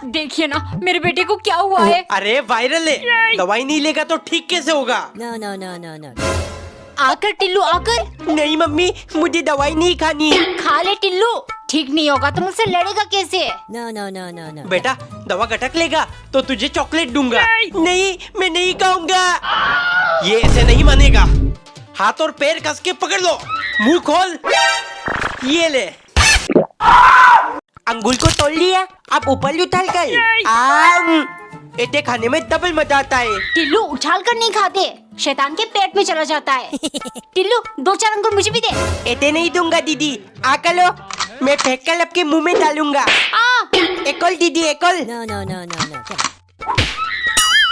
देखिए ना मेरे बेटे को क्या हुआ है। अरे वायरल है, दवाई नहीं लेगा तो ठीक कैसे होगा? No, no, no, no, no. आकर टिल्लू आकर। नहीं मम्मी, मुझे दवाई नहीं खानी। खा ले टिल्लू, ठीक नहीं होगा तो मुझसे लड़ेगा कैसे? No, no, no, no, no. बेटा दवा गटक लेगा तो तुझे चॉकलेट दूंगा। नहीं, मैं नहीं खाऊंगा। ये ऐसे नहीं मानेगा। हाथ और पैर कस के पकड़ लो, मुंह खोल। ये ले, अंगुल को तोड़ लिया, अब ऊपर उछाल कर। इतने खाने में डबल मजा आता है। टिल्लू उछाल कर नहीं खाते, शैतान के पेट में चला जाता है। टिल्लू 2-4 अंगूर मुझे भी दे। इतने नहीं दूंगा दीदी, आकर लो, मैं फेंक कर आपके मुंह में डालूंगा। एक और दीदी, एक और। No, no, no, no, no.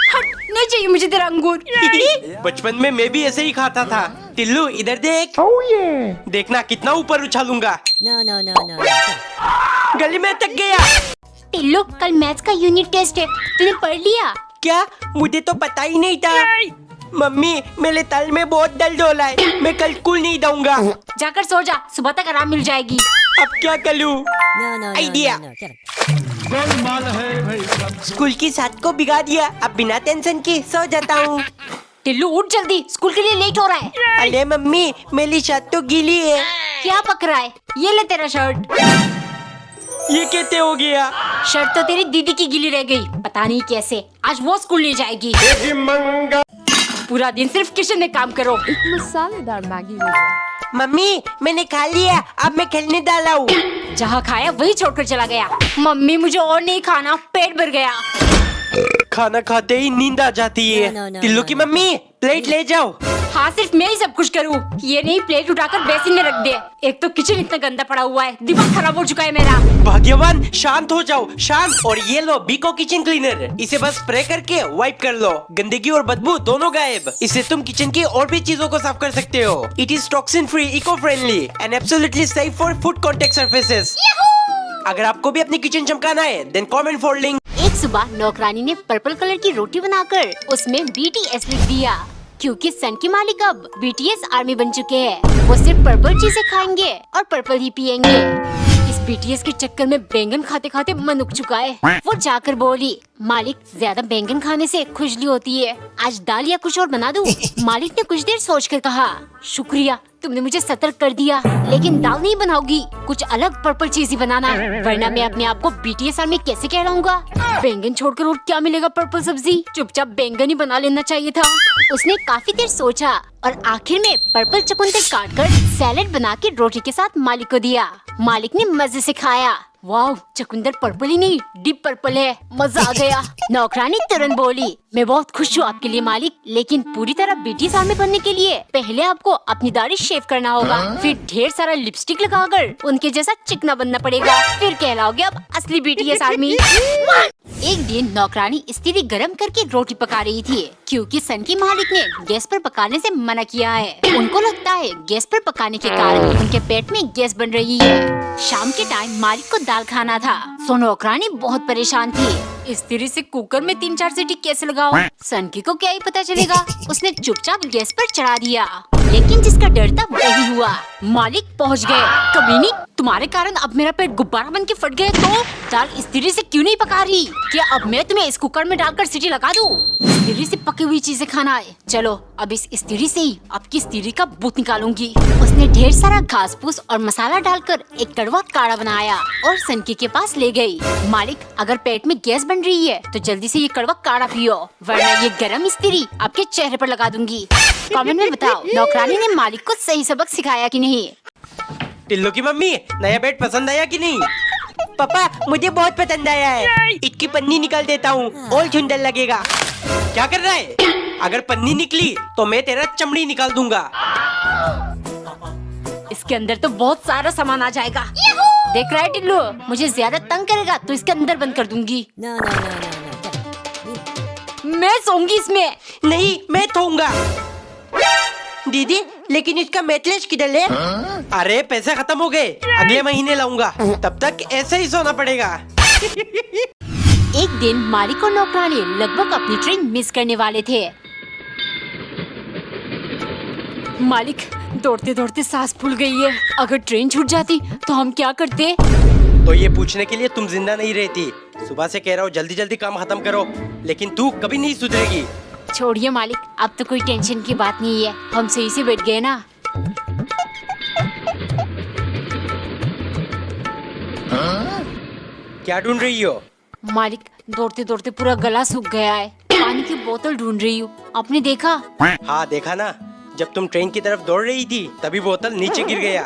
हट, नहीं चाहिए मुझे तेरा अंगूर। बचपन में मैं भी ऐसे ही खाता था। टिल्लू इधर देख। देखना कितना ऊपर उछालूंगा। No, no, no, no, no. गले में अटक गया। टिल्लू कल मैथ्स का यूनिट टेस्ट है, तूने पढ़ लिया? क्या? मुझे तो पता ही नहीं था। मम्मी मेरे तल में बहुत दर्द हो रहा है, मैं कल स्कूल नहीं जाऊंगा। जाकर सो जा, सुबह तक आराम मिल जाएगी। अब क्या करूं? No, no, no, Idea. no, no. Correct. School की साथ को बिगाड़ दिया, अब बिना टेंशन के सो जाता हूँ। टिल्लू उठ जल्दी, स्कूल के लिए लेट हो रहा है। अरे मम्मी मेरी शर्ट तो गीली है। क्या पक रहा है? ये ले तेरा शर्ट। ये कैसे हो गया? शर्ट तो तेरी दीदी की गीली रह गई, पता नहीं कैसे। आज वो स्कूल नहीं जाएगी। पूरा दिन सिर्फ किचन में काम करो। मसालेदार मैगी हो जाए। मम्मी मैंने खा लिया, अब मैं खेलने डाला हूँ। जहाँ खाया वही छोड़कर चला गया। मम्मी मुझे और नहीं खाना, पेट भर गया। खाना खाते ही नींद आ जाती है। No, no, no, Tillu no, की no. मम्मी प्लेट ले जाओ। हाँ सिर्फ मैं ही सब कुछ करूँ, ये नहीं प्लेट उठाकर बेसिन में रख दे। एक तो किचन इतना गंदा पड़ा हुआ है, दिमाग खराब हो चुका है मेरा। भाग्यवान, शांत हो जाओ, शांत। और ये लो बीको किचन क्लीनर, इसे बस स्प्रे करके वाइप कर लो, गंदगी और बदबू दोनों गायब। इससे तुम किचन की और भी चीजों को साफ कर सकते हो। It is toxin free, eco friendly and absolutely safe for food contact surfaces. अगर आपको भी अपनी किचन चमकाना है देन कमेंट फॉर लिंक। एक सुबह नौकरानी ने पर्पल कलर की रोटी बनाकर उसमें BTS लिख दिया, क्योंकि सन के मालिक अब BTS आर्मी बन चुके हैं। वो सिर्फ पर्पल चीजें खाएंगे और पर्पल ही पिएंगे। इस BTS के चक्कर में बैंगन खाते खाते मन उग चुका है। वो जाकर बोली, मालिक ज्यादा बैंगन खाने से खुजली होती है, आज दाल या कुछ और बना दूं? मालिक ने कुछ देर सोचकर कहा, शुक्रिया तुमने मुझे सतर्क कर दिया, लेकिन दाल नहीं बनाओगी, कुछ अलग पर्पल चीज ही बनाना, वरना मैं अपने आप को BTS आर्मी कैसे कहलाऊंगा? बैंगन छोड़कर और क्या मिलेगा पर्पल सब्जी? चुपचाप बैंगन ही बना लेना चाहिए था। उसने काफी देर सोचा और आखिर में पर्पल चुकंदर काटकर सैलेड बना के रोटी के साथ मालिक को दिया। मालिक ने मजे से खाया। वाह, चुकंदर पर्पल ही नहीं डीप पर्पल है, मजा आ गया। नौकरानी तुरंत बोली, मैं बहुत खुश हूँ आपके लिए मालिक, लेकिन पूरी तरह BTS आर्मी बनने के लिए पहले आपको अपनी दाढ़ी शेव करना होगा, फिर ढेर सारा लिपस्टिक लगाकर उनके जैसा चिकना बनना पड़ेगा, फिर कहलाओगे अब असली BTS आर्मी। एक दिन नौकरानी स्त्री गरम करके रोटी पका रही थी, क्योंकि सन की मालिक ने गैस पर पकाने से मना किया है। उनको लगता है गैस पर पकाने के कारण उनके पेट में गैस बन रही है। शाम के टाइम मालिक को दाल खाना था, सो नौकरानी बहुत परेशान थी। स्त्री से कुकर में 3-4 सीटी कैसे लगाओ? सन की को क्या ही पता चलेगा। उसने चुपचाप गैस पर चढ़ा दिया, लेकिन जिसका डर था वही हुआ। मालिक पहुंच गए। कमीनी, तुम्हारे कारण अब मेरा पेट गुब्बारा बन के फट गया, तो दाल स्त्री से क्यों नहीं पका रही? क्या अब मैं तुम्हें इस कुकर में डालकर सीटी लगा दूं? स्त्री से पकी हुई चीजें खाना है, चलो अब इस स्त्री से ही आपकी स्त्री का भूत निकालूंगी। उसने ढेर सारा घास फूस और मसाला डालकर एक कड़वा काढ़ा बनाया और सनकी के पास ले गई। मालिक, अगर पेट में गैस बन रही है तो जल्दी से ये कड़वा काढ़ा पियो, वरना ये गरम स्त्री आपके चेहरे पर लगा दूंगी। कमेंट में बताओ नौकरानी ने मालिक को सही सबक सिखाया कि नहीं। टिल्लू की मम्मी, नया बेड पसंद आया कि नहीं? पापा मुझे बहुत पसंद आया है, इसकी पन्नी निकाल देता हूँ और सुंदर लगेगा। क्या कर रहा है? अगर पन्नी निकली तो मैं तेरा चमड़ी निकाल दूंगा। इसके अंदर तो बहुत सारा सामान आ जाएगा। देख रहा है टिल्लू, मुझे ज्यादा तंग करेगा तो इसके अंदर बंद कर दूंगी। No, no, no, no, no. मैं सोऊंगी इसमें। नहीं, मैं सोऊंगा। दीदी लेकिन इसका मैटलेस किधर है? अरे पैसे खत्म हो गए, अगले महीने लाऊंगा, तब तक ऐसे ही सोना पड़ेगा। एक दिन मालिक और नौकरानी लगभग अपनी ट्रेन मिस करने वाले थे। मालिक, दौड़ते दौड़ते सांस फूल गई है, अगर ट्रेन छूट जाती तो हम क्या करते? तो ये पूछने के लिए तुम जिंदा नहीं रहती, सुबह से कह रहा हूँ जल्दी जल्दी काम खत्म करो, लेकिन तू कभी नहीं सुधरेगी। छोड़िए मालिक, अब तो कोई टेंशन की बात नहीं है, हम सही से बैठ गए ना। क्या ढूंढ रही हो? मालिक, दौड़ते दौड़ते पूरा गला सूख गया है, पानी की बोतल ढूंढ रही हूँ। आपने देखा? हाँ देखा ना, जब तुम ट्रेन की तरफ दौड़ रही थी तभी बोतल नीचे गिर गया।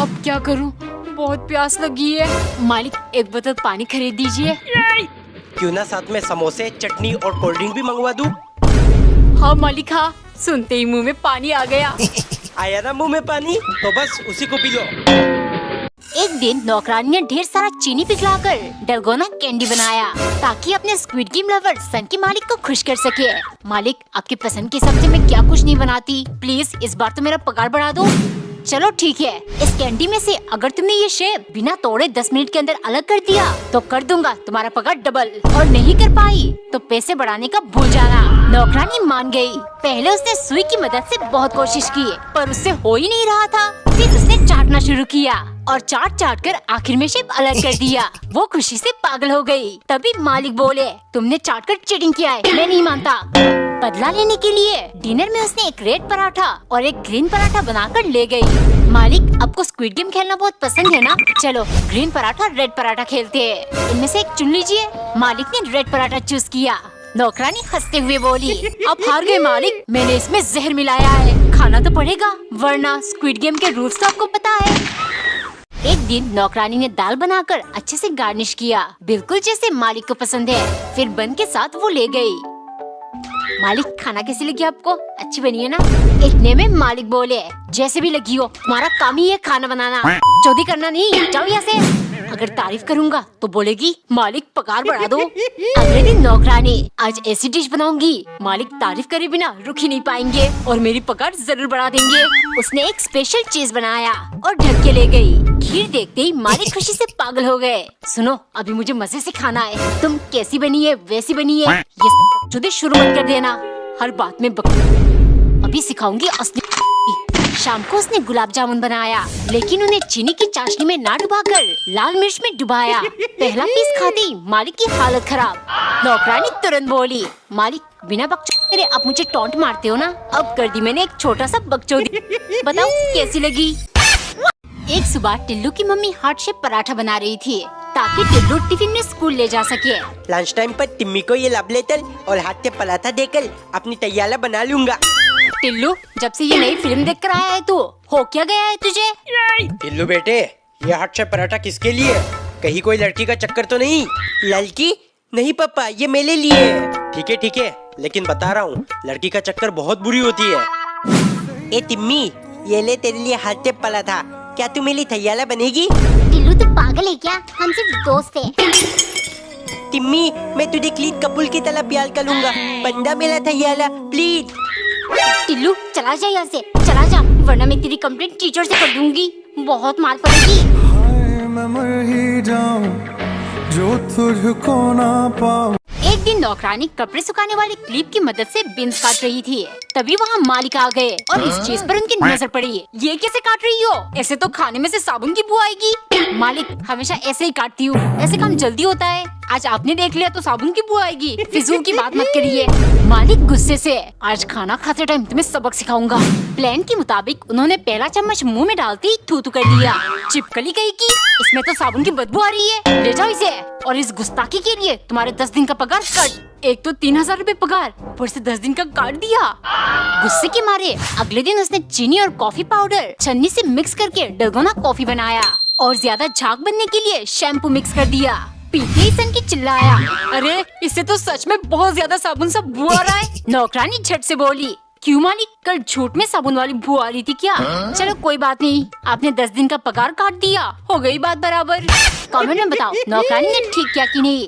अब क्या करूँ, बहुत प्यास लगी है। मालिक, एक बोतल पानी खरीद दीजिए। क्यों ना साथ में समोसे, चटनी और कोल्ड ड्रिंक भी मंगवा दूं? हाँ मालिक हाँ, सुनते ही मुंह में पानी आ गया। आया ना मुंह में पानी, तो बस उसी को पी लो। एक दिन नौकरानी ने ढेर सारा चीनी पिघलाकर डलगोना कैंडी बनाया ताकि अपने स्क्विड गेम लवर सन के मालिक को खुश कर सके। मालिक, आपकी पसंद के हिसाब से मैं क्या कुछ नहीं बनाती, प्लीज इस बार तो मेरा पगार बढ़ा दो। चलो ठीक है, इस कैंडी में से अगर तुमने ये शेप बिना तोड़े 10 मिनट के अंदर अलग कर दिया तो कर दूंगा तुम्हारा पगार डबल, और नहीं कर पाई तो पैसे बढ़ाने का भूल जाना। नौकरानी मान गई। पहले उसने सुई की मदद से बहुत कोशिश की पर उससे हो ही नहीं रहा था। फिर उसने चाटना शुरू किया और चाट चाट कर आखिर में शेप अलग कर दिया। वो खुशी से पागल हो गई। तभी मालिक बोले, तुमने चाट कर चीटिंग किया है, मैं नहीं मानता। बदला लेने के लिए डिनर में उसने एक रेड पराठा और एक ग्रीन पराठा बनाकर ले गई। मालिक, आपको स्क्विड गेम खेलना बहुत पसंद है ना? चलो ग्रीन पराठा रेड पराठा खेलते हैं, इनमें से एक चुन लीजिए। मालिक ने रेड पराठा चूज किया। नौकरानी हंसते हुए बोली, आप हार गए मालिक, मैंने इसमें जहर मिलाया है, खाना तो पड़ेगा, वरना स्क्विड गेम के रूल्स तो आपको पता है। एक दिन नौकरानी ने दाल बनाकर अच्छे से गार्निश किया, बिल्कुल जैसे मालिक को पसंद है। फिर बन के साथ वो ले गई। मालिक, खाना कैसी लगी आपको? अच्छी बनी है ना? इतने में मालिक बोले, जैसे भी लगी हो, तुम्हारा काम ही है खाना बनाना, चौधरी करना नहीं, जाओ यहाँ से। अगर तारीफ करूँगा तो बोलेगी मालिक पगार बढ़ा दो। अगले दिन नौकरानी, आज ऐसी डिश बनाऊंगी मालिक तारीफ करे बिना रुक ही नहीं पाएंगे और मेरी पगार जरूर बढ़ा देंगे। उसने एक स्पेशल चीज बनाया और ढक के ले गई। खीर देखते ही मालिक खुशी से पागल हो गए। सुनो, अभी मुझे मजे से खाना है, तुम कैसी बनी है वैसी बनी है, ये सब बकचोदी शुरू मत कर देना, हर बात में अभी सिखाऊंगी असली। शाम को उसने गुलाब जामुन बनाया, लेकिन उन्हें चीनी की चाशनी में ना डुबाकर लाल मिर्च में डुबाया। पहला पीस खाते ही मालिक की हालत खराब। नौकरानी तुरंत बोली, मालिक बिना बकचोदी आप मुझे टॉन्ट मारते हो ना, अब कर दी मैंने एक छोटा सा बकचोदी, बताओ कैसी लगी? एक सुबह टिल्लू की मम्मी हार्ट शेप पराठा बना रही थी ताकि टिल्लू टिफिन में स्कूल ले जा सके। लंच टाइम पर टिम्मी को ये लव लेटर और हाथ से पराठा देकर अपनी तैयारा बना लूंगा। टिल्लू, जब से ये नई फिल्म देखकर आया है तू, हो क्या गया है तुझे? टिल्लू बेटे, ये हाथ से पराठा किसके लिए? कहीं कोई लड़की का चक्कर तो नहीं? लड़की नहीं पापा, ये मेरे लिए। ठीक है, लेकिन बता रहा हूँ लड़की का चक्कर बहुत बुरी होती है। ए टिम्मी, ये ले तेरे लिए हाथ से पराठा, क्या तू मेरी तैयारा बनेगी? टिल्लू तू पागल है क्या? हम सिर्फ दोस्त हैं। टिम्मी, मैं तुझे क्लीन कपूर की तरह प्यार करूंगा, बंदा मेरा तैयारा प्लीज। टिल्लू चला जा यहाँ से, चला जा, वरना मैं तेरी कंप्लेंट टीचर से कर दूंगी, बहुत मार पड़ेगी। मैं मर ही जाऊं जो तुझको ना पाऊं। एक दिन नौकरानी कपड़े सुखाने वाली क्लिप की मदद से बीन्स काट रही थी। तभी वहाँ मालिक आ गए और इस चीज पर उनकी नजर पड़ी। ये कैसे काट रही हो? ऐसे तो खाने में से साबुन की बू आएगी। मालिक, हमेशा ऐसे ही काटती हूँ, ऐसे काम जल्दी होता है, आज आपने देख लिया तो साबुन की बू आएगी, फिजूल की बात मत करिए। मालिक गुस्से से, आज खाना खाते टाइम तुम्हें सबक सिखाऊंगा। प्लान के मुताबिक उन्होंने पहला चम्मच मुंह में डालते ही थू थू कर दिया। चिपकली गई की, इसमें तो साबुन की बदबू आ रही है, ले जाओ इसे। और इस गुस्ताखी के लिए तुम्हारे 10 दिन का पगार कट। एक तो 3000 रुपए पगार, ऊपर से 10 दिन का काट दिया। गुस्से के मारे अगले दिन उसने चीनी और कॉफी पाउडर छन्नी से मिक्स करके डलगोना कॉफी बनाया और ज्यादा झाग बनने के लिए शैम्पू मिक्स कर दिया। पीते ही सन की चिल्लाया, अरे इससे तो सच में बहुत ज्यादा साबुन सा बू आ रहा है। नौकरानी झट से बोली, क्यों मालिक, कल झूठ में साबुन वाली बू आ रही थी क्या? चलो कोई बात नहीं, आपने 10 दिन का पगार काट दिया, हो गई बात बराबर। कमेंट में बताओ नौकरानी ने ठीक किया कि नहीं।